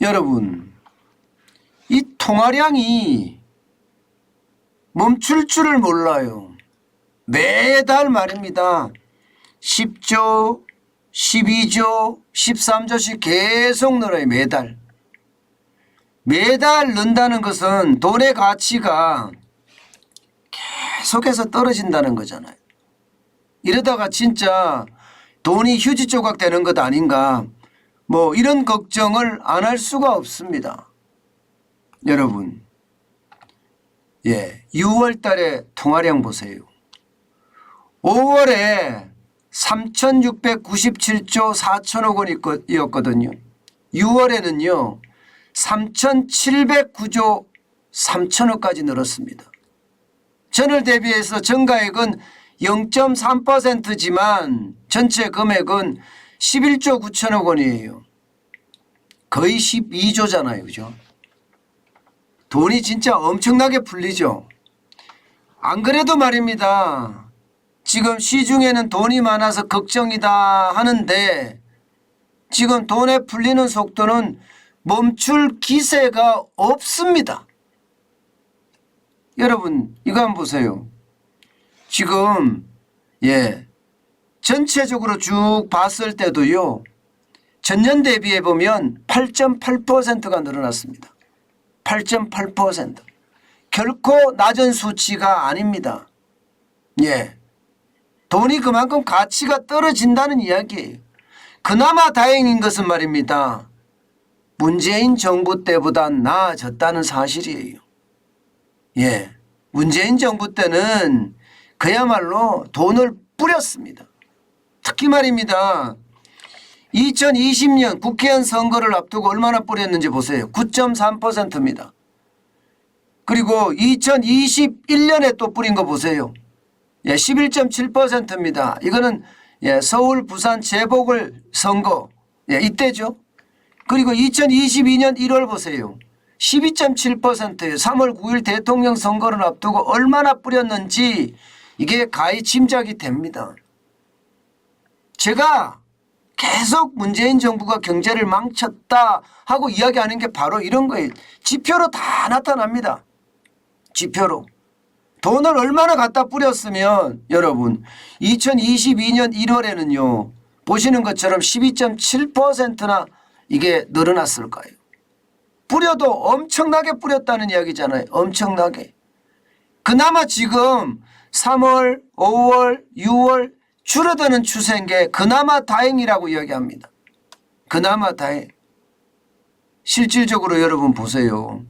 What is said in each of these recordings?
여러분, 이 통화량이 멈출 줄을 몰라요. 매달 말입니다. 10조, 12조, 13조씩 계속 늘어요. 매달. 매달 는다는 것은 돈의 가치가 계속해서 떨어진다는 거잖아요. 이러다가 진짜 돈이 휴지 조각 되는 것 아닌가, 뭐 이런 걱정을 안 할 수가 없습니다. 여러분, 6월 달에 통화량 보세요. 5월에 3,697조 4천억 원이었거든요. 6월에는요 3,709조 3천억까지 늘었습니다. 전월 대비해서 증가액은 0.3%지만 전체 금액은 11조 9천억 원이에요. 거의 12조잖아요. 그죠? 돈이 진짜 엄청나게 풀리죠. 안 그래도 말입니다. 지금 시중에는 돈이 많아서 걱정이다 하는데 지금 돈에 풀리는 속도는 멈출 기세가 없습니다. 여러분, 이거 한번 보세요. 지금 전체적으로 쭉 봤을 때도요, 전년 대비해 보면 8.8%가 늘어났습니다. 8.8%. 결코 낮은 수치가 아닙니다. 돈이 그만큼 가치가 떨어진다는 이야기예요. 그나마 다행인 것은 말입니다. 문재인 정부 때보다 나아졌다는 사실이에요. 문재인 정부 때는 그야말로 돈을 뿌렸습니다. 특히 말입니다. 2020년 국회의원 선거를 앞두고 얼마나 뿌렸는지 보세요. 9.3%입니다. 그리고 2021년에 또 뿌린 거 보세요. 11.7%입니다. 이거는 서울 부산 재보궐선거 이때죠. 그리고 2022년 1월 보세요. 12.7%예요. 3월 9일 대통령 선거를 앞두고 얼마나 뿌렸는지 이게 가히 짐작이 됩니다. 제가 계속 문재인 정부가 경제를 망쳤다 하고 이야기하는 게 바로 이런 거예요. 지표로 다 나타납니다. 지표로. 돈을 얼마나 갖다 뿌렸으면 여러분 2022년 1월에는요 보시는 것처럼 12.7%나 이게 늘어났을까요? 뿌려도 엄청나게 뿌렸다는 이야기잖아요. 엄청나게. 그나마 지금 3월, 5월, 6월 줄어드는 추세인 게 그나마 다행이라고 이야기합니다. 그나마 다행. 실질적으로 여러분 보세요.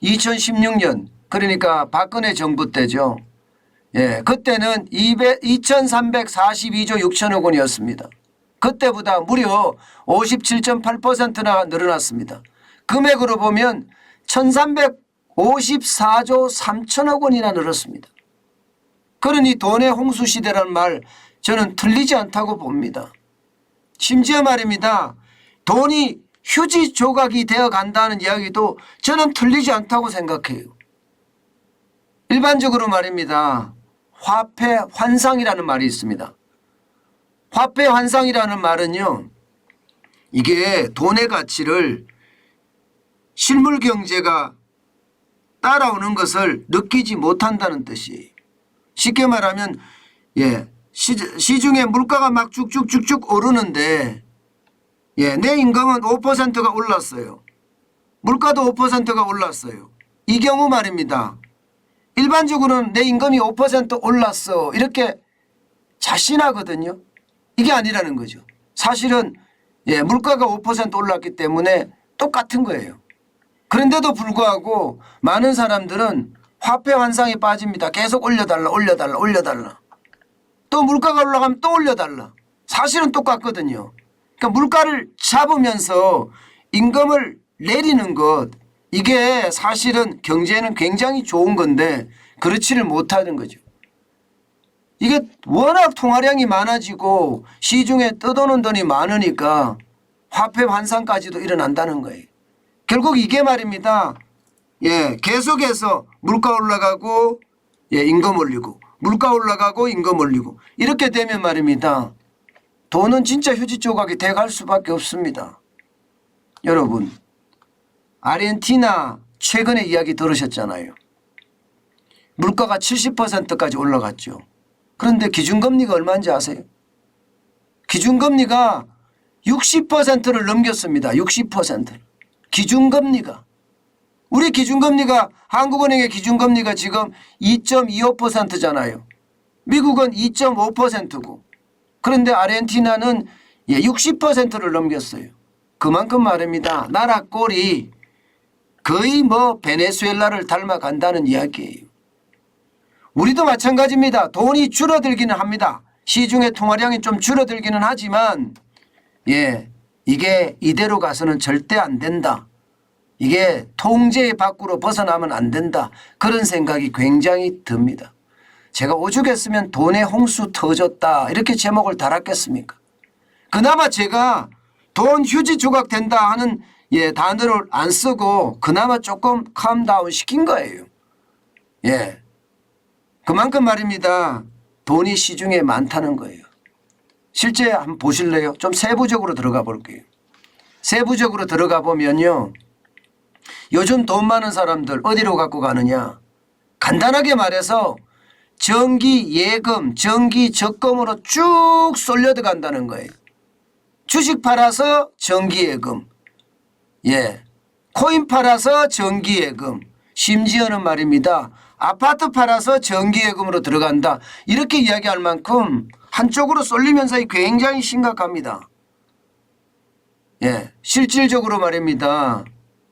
2016년 그러니까 박근혜 정부 때죠. 그때는 2,342조 6천억 원이었습니다. 그때보다 무려 57.8%나 늘어났습니다. 금액으로 보면 1,354조 3천억 원이나 늘었습니다. 그러니 돈의 홍수시대라는 말 저는 틀리지 않다고 봅니다. 심지어 말입니다. 돈이 휴지 조각이 되어 간다는 이야기도 저는 틀리지 않다고 생각해요. 일반적으로 말입니다. 화폐 환상이라는 말이 있습니다. 화폐 환상이라는 말은요. 이게 돈의 가치를 실물 경제가 따라오는 것을 느끼지 못한다는 뜻이에요. 쉽게 말하면 시중에 물가가 막 쭉쭉쭉쭉 오르는데 내 임금은 5%가 올랐어요. 물가도 5%가 올랐어요. 이 경우 말입니다. 일반적으로는 내 임금이 5% 올랐어 이렇게 자신하거든요. 이게 아니라는 거죠. 사실은 물가가 5% 올랐기 때문에 똑같은 거예요. 그런데도 불구하고 많은 사람들은 화폐 환상에 빠집니다. 계속 올려달라 올려달라 올려달라. 또 물가가 올라가면 또 올려달라. 사실은 똑같거든요. 그러니까 물가를 잡으면서 임금을 내리는 것 이게 사실은 경제에는 굉장히 좋은 건데 그렇지를 못하는 거죠. 이게 워낙 통화량이 많아지고 시중에 떠도는 돈이 많으니까 화폐 환상까지도 일어난다는 거예요. 결국 이게 말입니다. 계속해서 물가 올라가고 임금 올리고 물가 올라가고 임금 올리고 이렇게 되면 말입니다. 돈은 진짜 휴지 조각이 돼갈 수밖에 없습니다. 여러분 아르헨티나 최근에 이야기 들으셨잖아요. 물가가 70%까지 올라갔죠. 그런데 기준금리가 얼마인지 아세요? 기준금리가 60%를 넘겼습니다. 60%. 기준금리가. 우리 기준금리가 한국은행의 기준금리가 지금 2.25%잖아요. 미국은 2.5%고. 그런데 아르헨티나는 60%를 넘겼어요. 그만큼 말입니다. 나라 꼴이 거의 뭐 베네수엘라를 닮아간다는 이야기예요. 우리도 마찬가지입니다. 돈이 줄어들기는 합니다. 시중의 통화량이 좀 줄어들기는 하지만 이게 이대로 가서는 절대 안 된다. 이게 통제 밖으로 벗어나면 안 된다. 그런 생각이 굉장히 듭니다. 제가 오죽했으면 돈의 홍수 터졌다 이렇게 제목을 달았겠습니까? 그나마 제가 돈 휴지 조각 된다 하는 단어를 안 쓰고 그나마 조금 캄다운 시킨 거예요. 그만큼 말입니다. 돈이 시중에 많다는 거예요. 실제 한번 보실래요? 좀 세부적으로 들어가 볼게요. 세부적으로 들어가 보면요. 요즘 돈 많은 사람들 어디로 갖고 가느냐. 간단하게 말해서 정기 예금, 정기 적금으로 쭉 쏠려 들어간다는 거예요. 주식 팔아서 정기 예금, 코인 팔아서 정기 예금, 심지어는 말입니다. 아파트 팔아서 정기 예금으로 들어간다. 이렇게 이야기할 만큼 한쪽으로 쏠리면서 굉장히 심각합니다. 실질적으로 말입니다.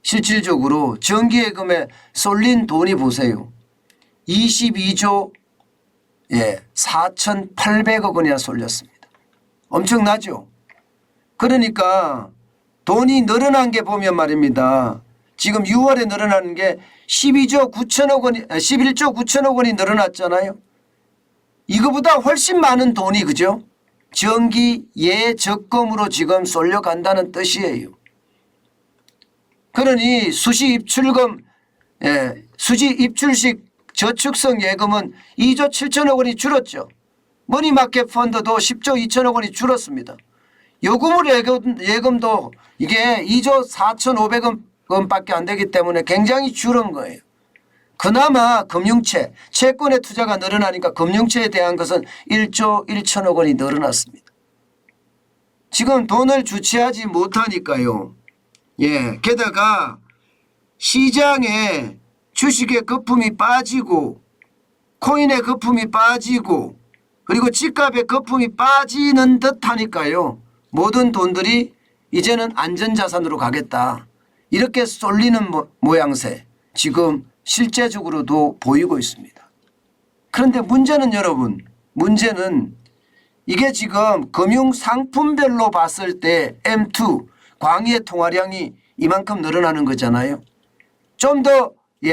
실질적으로 정기 예금에 쏠린 돈이 보세요. 22조 4,800억 원이나 쏠렸습니다. 엄청나죠? 그러니까 돈이 늘어난 게 보면 말입니다. 지금 6월에 늘어나는 게 11조 9천억 원이 늘어났잖아요. 이거보다 훨씬 많은 돈이 그죠? 정기 예적금으로 지금 쏠려간다는 뜻이에요. 그러니 수시 입출식 저축성 예금은 2조 7천억 원이 줄었죠. 머니마켓 펀드도 10조 2천억 원이 줄었습니다. 요금을 예금도 이게 2조 4,500억 원밖에 안 되기 때문에 굉장히 줄은 거예요. 그나마 금융채, 채권의 투자가 늘어나니까 금융채에 대한 것은 1조 1천억 원이 늘어났습니다. 지금 돈을 주체하지 못하니까요. 게다가 시장에 주식의 거품이 빠지고 코인의 거품이 빠지고 그리고 집값의 거품이 빠지는 듯 하니까요. 모든 돈들이 이제는 안전자산으로 가겠다. 이렇게 쏠리는 모양새 지금 실제적으로도 보이고 있습니다. 그런데 문제는 여러분, 문제는 이게 지금 금융상품별로 봤을 때 M2 광의 통화량이 이만큼 늘어나는 거잖아요. 좀 더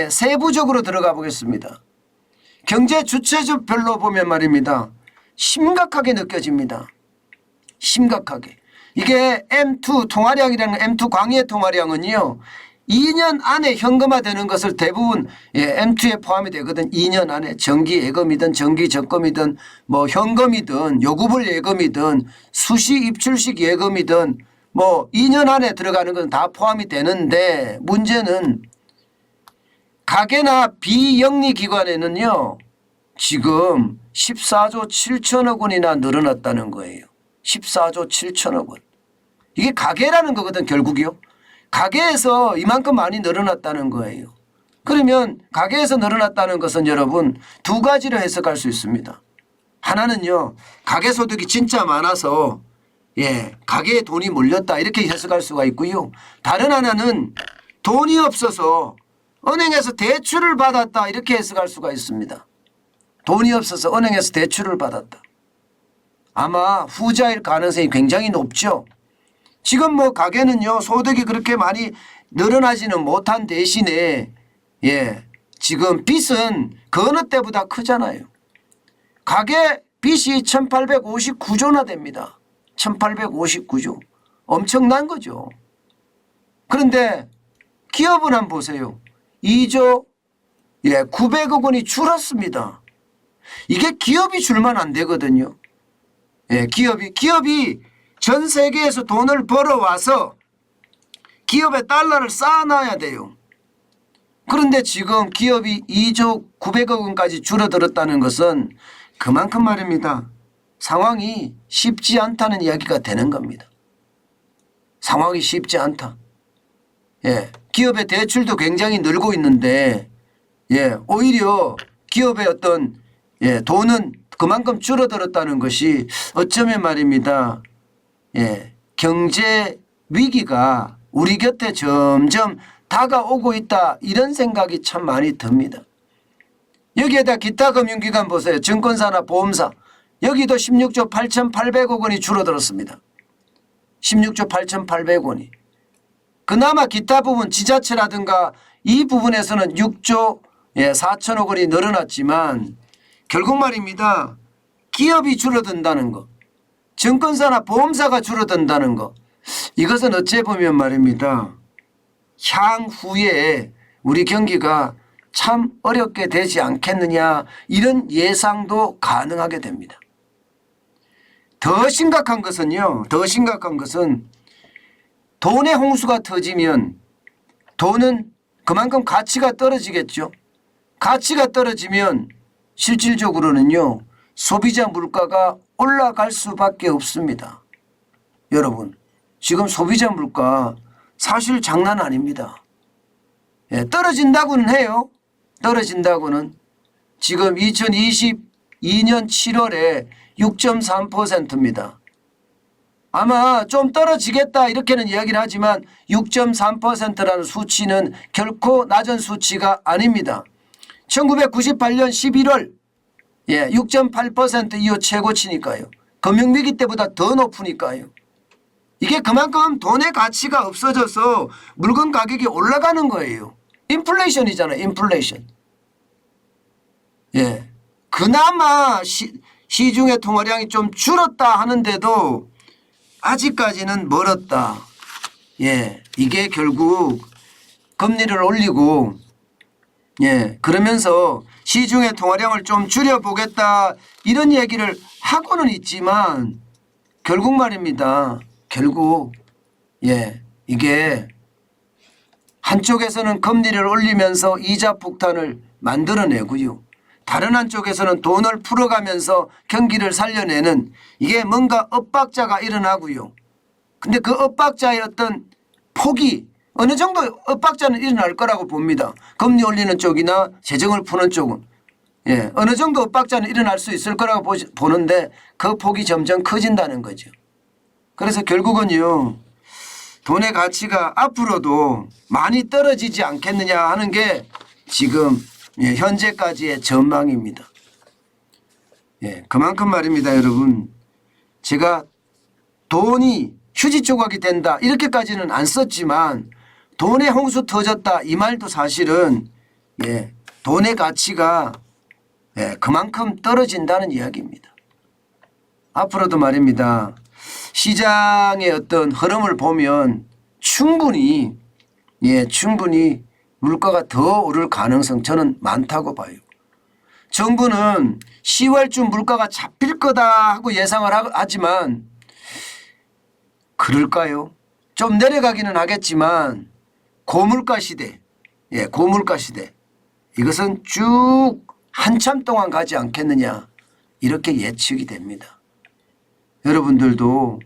세부적으로 들어가 보겠습니다. 경제 주체별로 보면 말입니다. 심각하게 느껴집니다. 심각하게. 이게 M2 통화량이라는 M2 광의 통화량은요. 2년 안에 현금화되는 것을 대부분 M2에 포함이 되거든. 2년 안에 정기 예금이든 정기 적금이든 뭐 현금이든 요구불 예금이든 수시 입출식 예금이든 뭐 2년 안에 들어가는 건 다 포함이 되는데 문제는 가계나 비영리 기관에는요. 지금 14조 7천억 원이나 늘어났다는 거예요. 14조 7천억 원. 이게 가계라는 거거든 결국이요. 가계에서 이만큼 많이 늘어났다는 거예요. 그러면 가계에서 늘어났다는 것은 여러분 두 가지로 해석할 수 있습니다. 하나는요. 가계소득이 진짜 많아서 가계에 돈이 몰렸다 이렇게 해석할 수가 있고요. 다른 하나는 돈이 없어서 은행에서 대출을 받았다 이렇게 해석할 수가 있습니다. 돈이 없어서 은행에서 대출을 받았다. 아마 후자일 가능성이 굉장히 높죠. 지금 뭐 가계는요 소득이 그렇게 많이 늘어나지는 못한 대신에 지금 빚은 그 어느 때보다 크잖아요. 가계 빚이 1859조나 됩니다. 1859조. 엄청난 거죠. 그런데 기업은 한번 보세요. 2조 900억 원이 줄었습니다. 이게 기업이 줄만 안 되거든요. 기업이 전 세계에서 돈을 벌어와서 기업에 달러를 쌓아놔야 돼요. 그런데 지금 기업이 2조 900억 원까지 줄어들었다는 것은 그만큼 말입니다. 상황이 쉽지 않다는 이야기가 되는 겁니다. 상황이 쉽지 않다. 예, 기업의 대출도 굉장히 늘고 있는데 예, 오히려 기업의 어떤 돈은 그만큼 줄어들었다는 것이 어쩌면 말입니다. 예, 경제 위기가 우리 곁에 점점 다가오고 있다 이런 생각이 참 많이 듭니다. 여기에다 기타 금융기관 보세요. 증권사나 보험사 여기도 16조 8,800억 원이 줄어들었습니다. 16조 8,800원이. 그나마 기타 부분 지자체라든가 이 부분에서는 6조 4천억 원이 늘어났지만 결국 말입니다. 기업이 줄어든다는 것, 증권사나 보험사가 줄어든다는 것, 이것은 어찌 보면 말입니다. 향후에 우리 경기가 참 어렵게 되지 않겠느냐 이런 예상도 가능하게 됩니다. 더 심각한 것은요. 더 심각한 것은 돈의 홍수가 터지면 돈은 그만큼 가치가 떨어지겠죠. 가치가 떨어지면 실질적으로는요. 소비자 물가가 올라갈 수밖에 없습니다. 여러분 지금 소비자 물가 사실 장난 아닙니다. 예, 떨어진다고는 해요. 떨어진다고는 지금 2022년 7월에 6.3%입니다. 아마 좀 떨어지겠다 이렇게는 이야기를 하지만 6.3%라는 수치는 결코 낮은 수치가 아닙니다. 1998년 11월 6.8% 이후 최고치니까요. 금융위기 때보다 더 높으니까요. 이게 그만큼 돈의 가치가 없어져서 물건 가격이 올라가는 거예요. 인플레이션이잖아요. 인플레이션. 예, 그나마 시중의 통화량이 좀 줄었다 하는데도 아직까지는 멀었다. 예, 이게 결국 금리를 올리고 그러면서 시중의 통화량을 좀 줄여보겠다 이런 얘기를 하고는 있지만 결국 말입니다. 결국 이게 한쪽에서는 금리를 올리면서 이자 폭탄을 만들어내고요. 다른 한쪽에서는 돈을 풀어가면서 경기를 살려내는 이게 뭔가 엇박자가 일어나고요. 근데 그 엇박자의 어떤 폭이 어느 정도 엇박자는 일어날 거라고 봅니다. 금리 올리는 쪽이나 재정을 푸는 쪽은. 어느 정도 엇박자는 일어날 수 있을 거라고 보는데 그 폭이 점점 커진다는 거죠. 그래서 결국은요. 돈의 가치가 앞으로도 많이 떨어지지 않겠느냐 하는 게 지금 현재까지의 전망입니다. 그만큼 말입니다. 여러분. 제가 돈이 휴지 조각이 된다 이렇게까지는 안 썼지만 돈의 홍수 터졌다 이 말도 사실은 돈의 가치가 그만큼 떨어진다는 이야기입니다. 앞으로도 말입니다. 시장의 어떤 흐름을 보면 충분히 물가가 더 오를 가능성 저는 많다고 봐요. 정부는 10월쯤 물가가 잡힐 거다 하고 예상을 하지만 그럴까요? 좀 내려가기는 하겠지만 고물가 시대, 고물가 시대 이것은 쭉 한참 동안 가지 않겠느냐 이렇게 예측이 됩니다. 여러분들도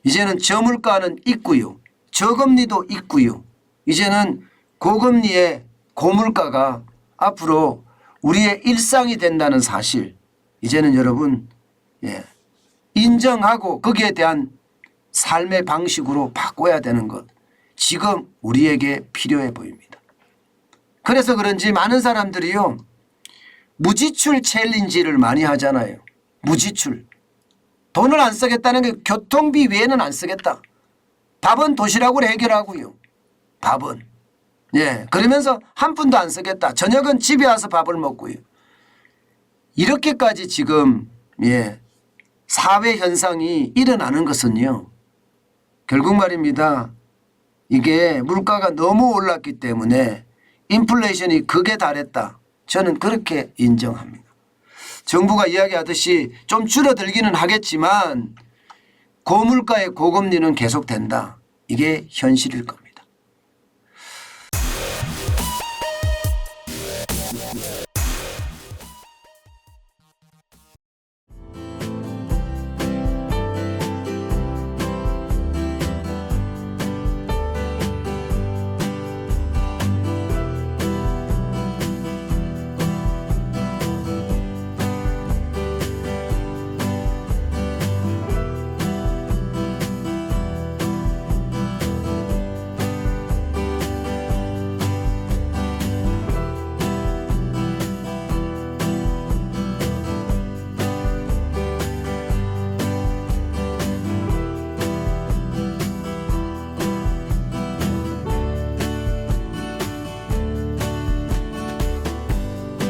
이제는 저물가는 있고요. 저금리도 있고요. 이제는 고금리의 고물가가 앞으로 우리의 일상이 된다는 사실 이제는 여러분 인정하고 거기에 대한 삶의 방식으로 바꿔야 되는 것 지금 우리에게 필요해 보입니다. 그래서 그런지 많은 사람들이요. 무지출 챌린지를 많이 하잖아요. 무지출. 돈을 안 쓰겠다는 게 교통비 외에는 안 쓰겠다. 밥은 도시락으로 해결하고요. 밥은. 그러면서 한 푼도 안 쓰겠다. 저녁은 집에 와서 밥을 먹고요. 이렇게까지 지금 사회 현상이 일어나는 것은요. 결국 말입니다. 이게 물가가 너무 올랐기 때문에 인플레이션이 극에 달했다. 저는 그렇게 인정합니다. 정부가 이야기하듯이 좀 줄어들기는 하겠지만 고물가의 고금리는 계속된다. 이게 현실일 겁니다.